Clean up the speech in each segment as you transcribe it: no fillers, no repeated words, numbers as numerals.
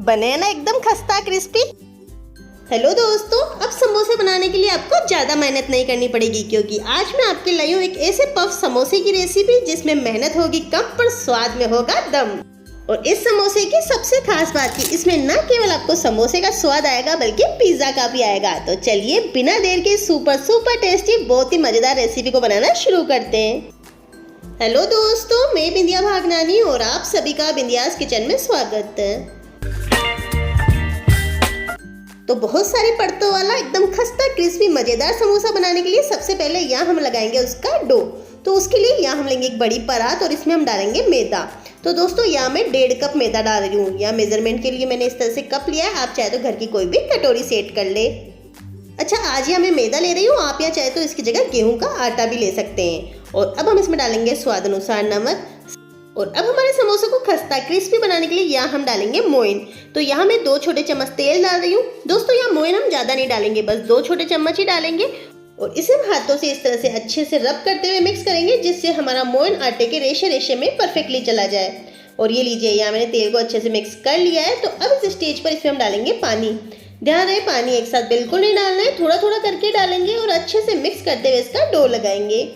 बने ना एकदम खस्ता क्रिस्पी। हेलो दोस्तों, अब समोसे बनाने के लिए आपको ज़्यादा मेहनत नहीं करनी पड़ेगी, क्योंकि आज मैं आपके लाई हूँ एक ऐसे पफ समोसे की रेसिपी जिसमें मेहनत होगी कम पर स्वाद में होगा दम। और इस समोसे की सबसे खास बात है, इसमें न केवल आपको समोसे का स्वाद आएगा बल्कि पिज्जा का भी आएगा। तो चलिए बिना देर के सुपर टेस्टी बहुत ही मजेदार रेसिपी को बनाना शुरू करते हैं। हेलो दोस्तों, मैं बिंदिया भागनानी और आप सभी का बिंदियास किचन में स्वागत है। तो बहुत सारी परतों वाला एकदम खस्ता क्रिस्पी मजेदार समोसा बनाने के लिए सबसे पहले यहाँ हम लगाएंगे उसका डो। तो उसके लिए यहाँ हम लेंगे एक बड़ी परात और इसमें हम डालेंगे मैदा। तो दोस्तों यहाँ मैं 1.5 कप मैदा डाल रही हूँ। यहाँ मेजरमेंट के लिए मैंने इस तरह से कप लिया है, आप चाहे तो घर की कोई भी कटोरी सेट कर ले। अच्छा, आज यहाँ मैं मैदा ले रही हूँ, आप यहाँ चाहे तो इसकी जगह गेहूं का आटा भी ले सकते हैं। और अब हम इसमें डालेंगे स्वाद अनुसार नमक। और अब हमारे समोसे को खस्ता क्रिस्पी बनाने के लिए यहाँ हम डालेंगे मोइन। तो यहाँ मैं 2 छोटे चम्मच तेल डाल रही हूँ। दोस्तों यहाँ मोइन हम ज़्यादा नहीं डालेंगे, बस 2 छोटे चम्मच ही डालेंगे। और इसे हम हाथों से इस तरह से अच्छे से रब करते हुए मिक्स करेंगे, जिससे हमारा मोइन आटे के रेशे में परफेक्टली चला जाए। और ये लीजिए, यहाँ मैंने तेल को अच्छे से मिक्स कर लिया है। तो अब इस स्टेज पर इसमें हम डालेंगे पानी। ध्यान रहे, पानी एक साथ बिल्कुल नहीं डालना है, थोड़ा थोड़ा करके डालेंगे और अच्छे से मिक्स करते हुए इसका डो लगाएंगे।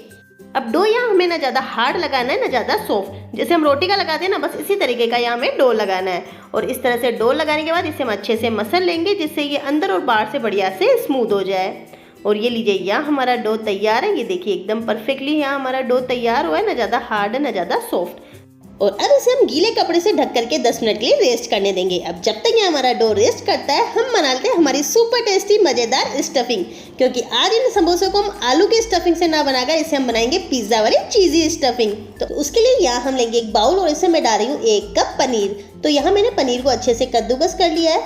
अब डो यहाँ हमें ना ज़्यादा हार्ड लगाना है ना ज़्यादा सॉफ्ट, जैसे हम रोटी का लगाते हैं ना, बस इसी तरीके का यहाँ हमें डो लगाना है। और इस तरह से डो लगाने के बाद इसे हम अच्छे से मसल लेंगे, जिससे ये अंदर और बाहर से बढ़िया से स्मूथ हो जाए। और ये लीजिए, यहाँ हमारा डो तैयार है। ये देखिए एकदम परफेक्टली यहाँ हमारा डो तैयार हुआ है, ना ज़्यादा हार्ड है ना ज़्यादा सॉफ्ट। और अब इसे हम गीले कपड़े से ढक करके 10 मिनट के लिए रेस्ट करने देंगे। अब जब तक ये हमारा डो रेस्ट करता है, हम बनाते हैं हमारी सुपर टेस्टी मजेदार स्टफिंग। क्योंकि आज इन समोसों को हम आलू के स्टफिंग से ना बनाकर इसे हम बनाएंगे पिज्जा वाली चीजी स्टफिंग। तो उसके लिए यहाँ हम लेंगे एक बाउल और इसमें मैं डाल रही हूँ 1 कप पनीर। तो यहाँ मैंने पनीर को अच्छे से कद्दूकस कर लिया है।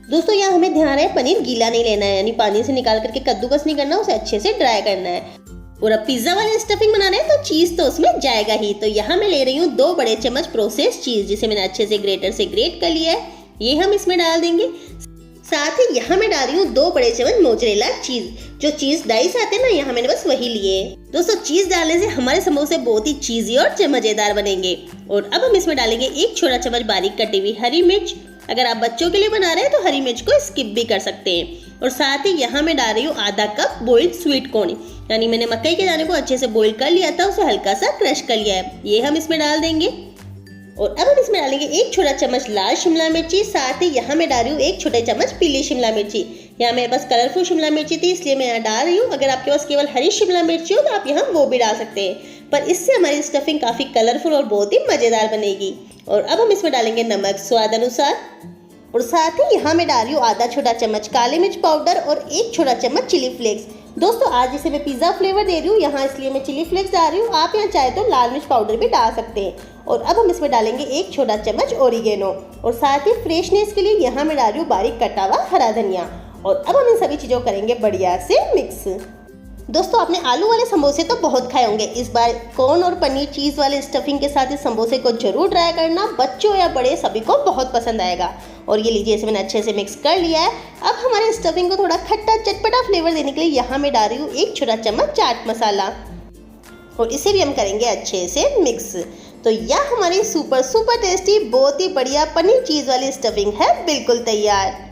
दोस्तों यहाँ हमें ध्यान है, पनीर गीला नहीं लेना है, यानी पानी से निकाल करके कद्दूकस नहीं करना, उसे अच्छे से ड्राई करना है। और अब पिज्जा वाली स्टफिंग बनाना है तो चीज तो उसमें जाएगा ही। तो यहाँ मैं ले रही हूँ 2 बड़े चम्मच प्रोसेस चीज, जिसे मैंने अच्छे से ग्रेटर से ग्रेट कर लिया है। ये हम इसमें डाल देंगे। साथ ही यहाँ मैं डाल रही हूँ 2 बड़े चम्मच मोज़रेला चीज। जो चीज डाइस आते हैं ना, यहाँ मैंने बस वही लिए। दोस्तों चीज डालने से हमारे समोसे बहुत ही चीजी और मजेदार बनेंगे। और अब हम इसमें डालेंगे 1 छोटा चम्मच बारीक कटी हुई हरी मिर्च। अगर आप बच्चों के लिए बना रहे हैं तो हरी मिर्च को स्किप भी कर सकते हैं। और साथ ही यहाँ मैं डाल रही हूँ आधा कप बॉइल्ड स्वीट कॉर्न, यानी मैंने मकई के दाने को अच्छे से बॉईल कर लिया था, उसे हल्का सा क्रश कर लिया है। ये हम इसमें डाल देंगे। और अब हम इसमें डालेंगे 1 छोटा चम्मच लाल शिमला मिर्ची। साथ ही यहाँ मैं डाल रही हूँ 1 छोटे चम्मच पीली शिमला मिर्ची। यहाँ मेरे पास कलरफुल शिमला मिर्ची थी, इसलिए मैं यहाँ डाल रही हूँ। अगर आपके पास केवल हरी शिमला मिर्ची हो तो आप यहाँ वो भी डाल सकते हैं, पर इससे हमारी स्टफिंग काफ़ी कलरफुल और बहुत ही मज़ेदार बनेगी। और अब हम इसमें डालेंगे नमक स्वाद अनुसार। और साथ ही यहाँ मैं डाल रही हूँ आधा छोटा चम्मच काली मिर्च पाउडर और 1 छोटा चम्मच चिली फ्लेक्स। दोस्तों आज इसे मैं पिज़्ज़ा फ्लेवर दे रही हूँ यहाँ, इसलिए मैं चिली फ्लेक्स डाल रही हूँ। आप यहाँ चाहे तो लाल मिर्च पाउडर भी डाल सकते हैं। और अब हम इसमें डालेंगे 1 छोटा चम्मच ओरिगेनो। और साथ ही फ्रेशनेस के लिए यहाँ मैं डाल रही हूँ बारीक कटा हुआ हरा धनिया। और अब हम इन सभी चीज़ों करेंगे बढ़िया से मिक्स। दोस्तों आपने आलू वाले समोसे तो बहुत खाए होंगे, इस बार कॉर्न और पनीर चीज़ वाले स्टफिंग के साथ इस समोसे को जरूर ट्राई करना। बच्चों या बड़े सभी को बहुत पसंद आएगा। और ये लीजिए, इसे मैंने अच्छे से मिक्स कर लिया है। अब हमारे स्टफिंग को थोड़ा खट्टा चटपटा फ्लेवर देने के लिए यहाँ मैं डाल रही हूँ 1 छोटा चम्मच चाट मसाला। और इसे भी हम करेंगे अच्छे से मिक्स। तो यह हमारी सुपर टेस्टी बहुत ही बढ़िया पनीर चीज़ वाली स्टफिंग है बिल्कुल तैयार।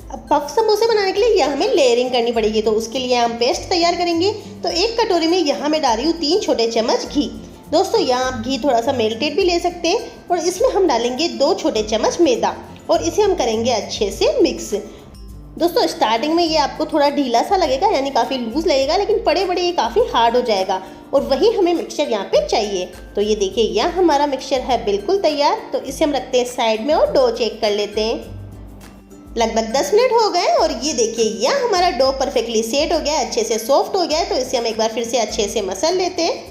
अब पफ समोसे बनाने के लिए यहाँ हमें लेयरिंग करनी पड़ेगी। तो उसके लिए हम पेस्ट तैयार करेंगे। तो 1 कटोरी में यहाँ मैं डाल रही हूँ 3 छोटे चम्मच घी। दोस्तों यहाँ आप घी थोड़ा सा मेल्टेड भी ले सकते हैं। और इसमें हम डालेंगे 2 छोटे चम्मच मैदा और इसे हम करेंगे अच्छे से मिक्स। दोस्तों स्टार्टिंग में ये आपको थोड़ा ढीला सा लगेगा, यानी काफ़ी लूज लगेगा, लेकिन बड़े बड़े ये काफ़ी हार्ड हो जाएगा। और वही हमें मिक्सचर यहाँ पे चाहिए। तो ये देखिए, यहाँ हमारा मिक्सचर है बिल्कुल तैयार। तो इसे हम रखते हैं साइड में और डो चेक कर लेते हैं। लगभग 10 मिनट हो गए और ये देखिए, यहाँ हमारा डो परफेक्टली सेट हो गया है, अच्छे से सॉफ्ट हो गया है। तो इसे हम एक बार फिर से अच्छे से मसल लेते हैं।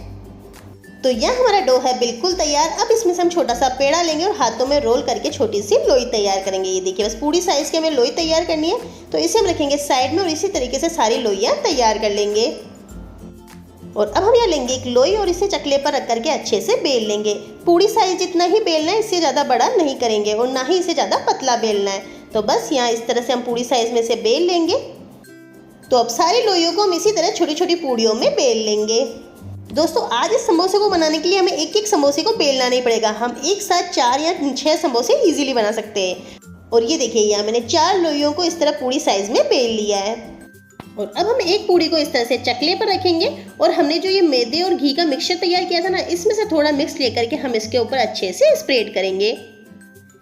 तो यहाँ हमारा डो है बिल्कुल तैयार। अब इसमें से हम छोटा सा पेड़ा लेंगे और हाथों में रोल करके छोटी सी लोई तैयार करेंगे। ये देखिए, बस पूरी साइज़ की हमें लोई तैयार करनी है। तो इसे हम रखेंगे साइड में और इसी तरीके से सारी लोइयाँ तैयार कर लेंगे। और अब हम यहाँ लेंगे एक लोई और इसे चकले पर रख करके अच्छे से बेल लेंगे। पूरी साइज जितना ही बेलना है, इससे ज़्यादा बड़ा नहीं करेंगे और ना ही इसे ज़्यादा पतला बेलना है। तो बस यहाँ इस तरह से हम पूरी साइज में से बेल लेंगे। तो अब सारी लोइयों को हम इसी तरह छोटी छोटी पूड़ियों में बेल लेंगे। दोस्तों आज इस समोसे को बनाने के लिए हमें एक एक समोसे को बेलना नहीं पड़ेगा, हम एक साथ 4 या 6 समोसे इजीली बना सकते हैं। और ये देखिए यहाँ मैंने 4 लोइयों को इस तरह पूरी साइज में बेल लिया है। और अब हम एक पूड़ी को इस तरह से चकले पर रखेंगे और हमने जो ये मैदे और घी का मिक्सचर तैयार किया था ना, इसमें से थोड़ा मिक्स लेकर के हम इसके ऊपर अच्छे से स्प्रेड करेंगे।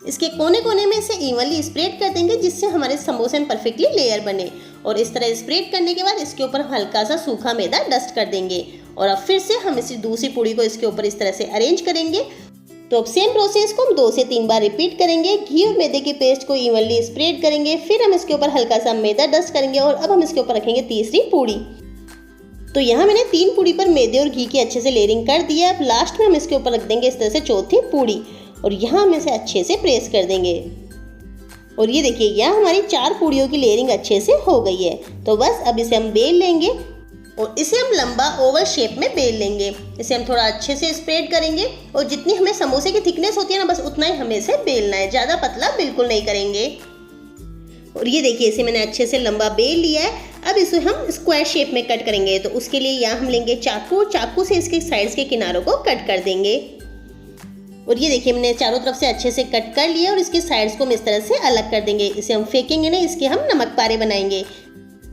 इसके कोने कोने में इसे इवनली स्प्रेड कर देंगे जिससे हमारे समोसे में परफेक्टली लेयर बने। और इस तरह स्प्रेड करने के बाद इसके ऊपर हल्का सा सूखा मैदा डस्ट कर देंगे। और अब फिर से हम इसी दूसरी पूड़ी को इसके ऊपर इस तरह से अरेंज करेंगे। तो अब सेम प्रोसेस को हम 2 से 3 बार रिपीट करेंगे। घी और मैदे के पेस्ट को इवनली स्प्रेड करेंगे, फिर हम इसके ऊपर हल्का सा मैदा डस्ट करेंगे और अब हम इसके ऊपर रखेंगे तीसरी पूड़ी। तो यहाँ मैंने 3 पूड़ी पर मैदे और घी की अच्छे से लेयरिंग कर दी है। अब लास्ट में हम इसके ऊपर रख देंगे इस तरह से चौथी पूड़ी और यहाँ हम इसे अच्छे से प्रेस कर देंगे। और ये देखिए यहाँ हमारी 4 पूड़ियों की लेयरिंग अच्छे से हो गई है। तो बस अब इसे हम बेल लेंगे और इसे हम लंबा ओवल शेप में बेल लेंगे। इसे हम थोड़ा अच्छे से स्प्रेड करेंगे और जितनी हमें समोसे की थिकनेस होती है ना, बस उतना ही हमें इसे बेलना है, ज़्यादा पतला बिल्कुल नहीं करेंगे। और ये देखिए इसे मैंने अच्छे से लंबा बेल लिया है। अब इसे हम स्क्वायर शेप में कट करेंगे। तो उसके लिए यहाँ हम लेंगे चाकू, चाकू से इसके साइड्स के किनारों को कट कर देंगे। और ये देखिए मैंने चारों तरफ से अच्छे से कट कर लिया और इसके साइड्स को हम इस तरह से अलग कर देंगे। इसे हम फेंकेंगे नहीं, इसके हम नमक पारे बनाएंगे।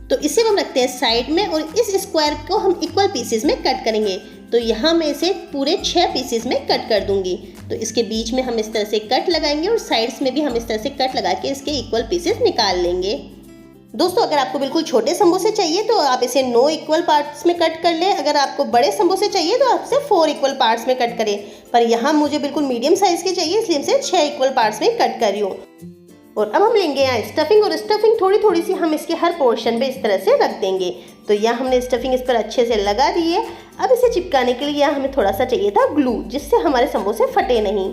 तो इसे हम रखते हैं साइड में और इस स्क्वायर को हम इक्वल पीसेस में कट करेंगे। तो यहाँ मैं इसे पूरे 6 पीसेस में कट कर दूंगी। तो इसके बीच में हम इस तरह से कट लगाएंगे और साइड्स में भी हम इस तरह से कट लगा के इसके इक्वल पीसेस निकाल लेंगे। दोस्तों अगर आपको बिल्कुल छोटे समोसे चाहिए तो आप इसे 9 इक्वल पार्ट्स में कट कर लें। अगर आपको बड़े समोसे चाहिए तो आप इसे 4 इक्वल पार्ट्स में कट करें। पर यहाँ मुझे बिल्कुल मीडियम साइज के चाहिए, इसलिए इसे 6 इक्वल पार्ट्स में कट कर रही हूँ। और अब हम लेंगे यहाँ स्टफिंग और स्टफिंग थोड़ी थोड़ी सी हम इसके हर पोर्शन पे इस तरह से रख देंगे। तो यहाँ हमने स्टफिंग इस पर अच्छे से लगा दी है। अब इसे चिपकाने के लिए यहाँ हमें थोड़ा सा चाहिए था ग्लू, जिससे हमारे समोसे फटे नहीं।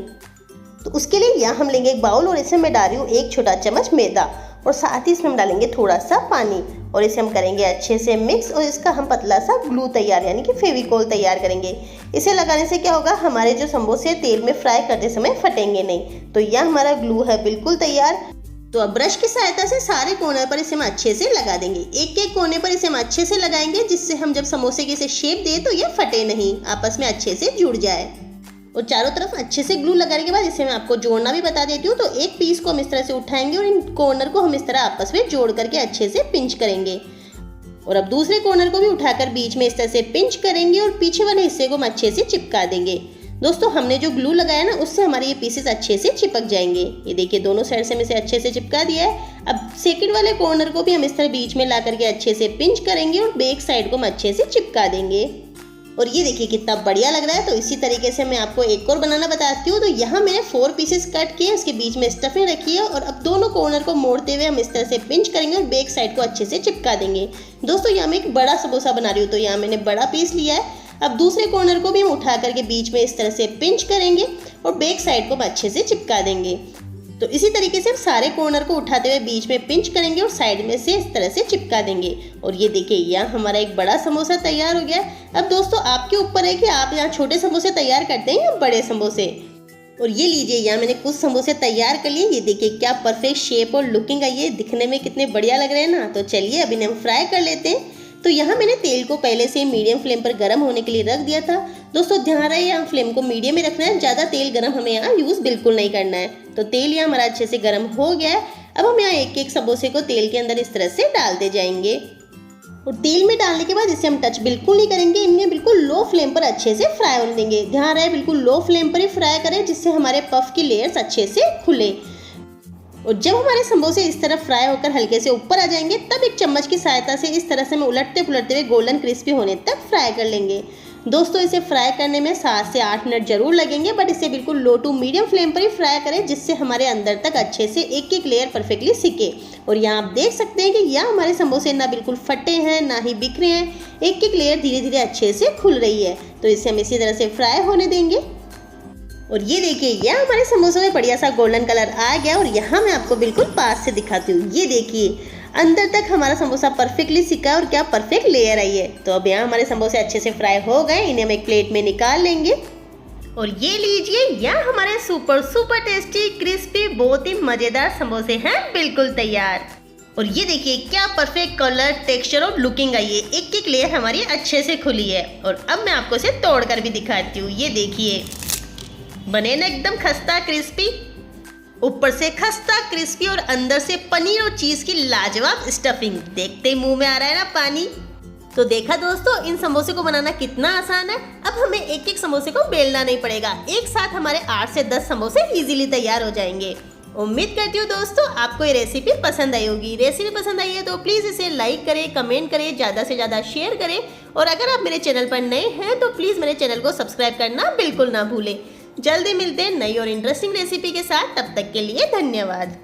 तो उसके लिए यहाँ हम लेंगे एक बाउल और इसमें मैं डाल रही हूँ 1 छोटा चम्मच मैदा और साथ ही इसमें हम डालेंगे थोड़ा सा पानी और इसे हम करेंगे अच्छे से मिक्स और इसका हम पतला सा ग्लू तैयार यानी कि फेविकोल तैयार करेंगे। इसे लगाने से क्या होगा, हमारे जो समोसे तेल में फ्राई करते समय फटेंगे नहीं। तो यह हमारा ग्लू है बिल्कुल तैयार। तो अब ब्रश की सहायता से सारे कोने पर इसे हम अच्छे से लगा देंगे। एक एक कोने पर इसे हम अच्छे से लगाएंगे जिससे हम जब समोसे की इसे शेप दें तो ये फटे नहीं, आपस में अच्छे से जुड़ जाए। और चारों तरफ अच्छे से ग्लू लगाने के बाद इसे मैं आपको जोड़ना भी बता देती हूँ। तो एक पीस को हम इस तरह से उठाएंगे और इन कॉर्नर को हम इस तरह आपस में जोड़ करके अच्छे से पिंच करेंगे। और अब दूसरे कॉर्नर को भी उठाकर बीच में इस तरह से पिंच करेंगे और पीछे वाले हिस्से को हम अच्छे से चिपका देंगे। दोस्तों हमने जो ग्लू लगाया ना, उससे हमारे ये पीसेस अच्छे से चिपक जाएंगे। ये देखिए दोनों साइड से मैं इसे अच्छे से चिपका दिया है। अब सेकंड वाले कॉर्नर को भी हम इस तरह बीच में ला करके अच्छे से पिंच करेंगे और बैक साइड को हम अच्छे से चिपका देंगे। और ये देखिए कितना बढ़िया लग रहा है। तो इसी तरीके से मैं आपको एक और बनाना बताती हूँ। तो यहाँ मैंने 4 पीसेस कट किए, उसके बीच में स्टफिंग रखी है और अब दोनों कॉर्नर को मोड़ते हुए हम इस तरह से पिंच करेंगे और बैक साइड को अच्छे से चिपका देंगे। दोस्तों यहाँ मैं एक बड़ा समोसा बना रही हूँ, तो यहाँ मैंने बड़ा पीस लिया है। अब दूसरे कॉर्नर को भी हम उठा करके बीच में इस तरह से पिंच करेंगे और बैक साइड को हम अच्छे से चिपका देंगे। तो इसी तरीके से हम सारे कॉर्नर को उठाते हुए बीच में पिंच करेंगे और साइड में से इस तरह से चिपका देंगे। और ये देखिए यहाँ हमारा एक बड़ा समोसा तैयार हो गया है। अब दोस्तों आपके ऊपर है कि आप यहाँ छोटे समोसे तैयार करते हैं या बड़े समोसे। और ये लीजिए यहाँ मैंने कुछ समोसे तैयार कर लिए। ये देखिए क्या परफेक्ट शेप और लुकिंग आई है, दिखने में कितने बढ़िया लग रहे हैं ना। तो चलिए अब इन्हें हम फ्राई कर लेते हैं। तो यहाँ मैंने तेल को पहले से मीडियम फ्लेम पर गर्म होने के लिए रख दिया था। दोस्तों ध्यान रहे यहाँ फ्लेम को मीडियम में रखना है, ज़्यादा तेल गर्म हमें यहाँ यूज़ बिल्कुल नहीं करना है। तो तेल यहाँ हमारा अच्छे से गर्म हो गया है। अब हम यहाँ एक एक समोसे को तेल के अंदर इस तरह से डालते जाएंगे और तेल में डालने के बाद इसे हम टच बिल्कुल नहीं करेंगे, इन्हें बिल्कुल लो फ्लेम पर अच्छे से फ्राई होने देंगे। ध्यान रहे बिल्कुल लो फ्लेम पर ही फ्राई करें जिससे हमारे पफ की लेयर्स अच्छे से खुले। और जब हमारे समोसे इस तरह फ्राई होकर हल्के से ऊपर आ जाएंगे तब एक चम्मच की सहायता से इस तरह से मैं उलटते पुलटते हुए गोल्डन क्रिस्पी होने तक फ्राई कर लेंगे। दोस्तों इसे फ्राई करने में 7 से 8 मिनट जरूर लगेंगे, बट इसे बिल्कुल लो टू मीडियम फ्लेम पर ही फ्राई करें जिससे हमारे अंदर तक अच्छे से एक एक लेयर परफेक्टली सिके। और यहाँ आप देख सकते हैं कि यहाँ हमारे समोसे ना बिल्कुल फटे हैं ना ही बिखरे हैं, एक एक लेयर धीरे धीरे अच्छे से खुल रही है। तो इसे हम इसी तरह से फ्राई होने देंगे। और ये देखिए यह हमारे समोसों में बढ़िया सा गोल्डन कलर आ गया। और यहाँ मैं आपको बिल्कुल पास से दिखाती हूँ। ये देखिए अंदर तक हमारा समोसा परफेक्टली सिका है और क्या परफेक्ट लेयर आई है। तो अब यहाँ हमारे समोसे अच्छे से फ्राई हो गए, इन्हें हम एक प्लेट में निकाल लेंगे। और ये लीजिए यहाँ हमारे सुपर टेस्टी क्रिस्पी बहुत ही मज़ेदार समोसे हैं बिल्कुल तैयार। और ये देखिए क्या परफेक्ट कलर, टेक्सचर और लुकिंग आई है, एक एक लेयर हमारी अच्छे से खुली है। और अब मैं आपको इसे तोड़ कर भी दिखाती हूँ। ये देखिए बने ना एकदम खस्ता क्रिस्पी। ऊपर से खस्ता क्रिस्पी और अंदर से पनीर और चीज की लाजवाब स्टफिंग। देखते ही मुंह में आ रहा है ना पानी। तो देखा दोस्तों, इन समोसे को बनाना कितना आसान है। अब हमें एक एक समोसे को बेलना नहीं पड़ेगा, एक साथ हमारे 8 से 10 समोसे इजीली तैयार हो जाएंगे। उम्मीद करती हूँ दोस्तों आपको ये रेसिपी पसंद आई होगी। रेसिपी पसंद आई है तो प्लीज़ इसे लाइक करें, कमेंट करें, ज़्यादा से ज़्यादा शेयर करें। और अगर आप मेरे चैनल पर नए हैं तो प्लीज़ मेरे चैनल को सब्सक्राइब करना बिल्कुल ना भूलें। जल्दी मिलते हैं नई और इंटरेस्टिंग रेसिपी के साथ। तब तक के लिए धन्यवाद।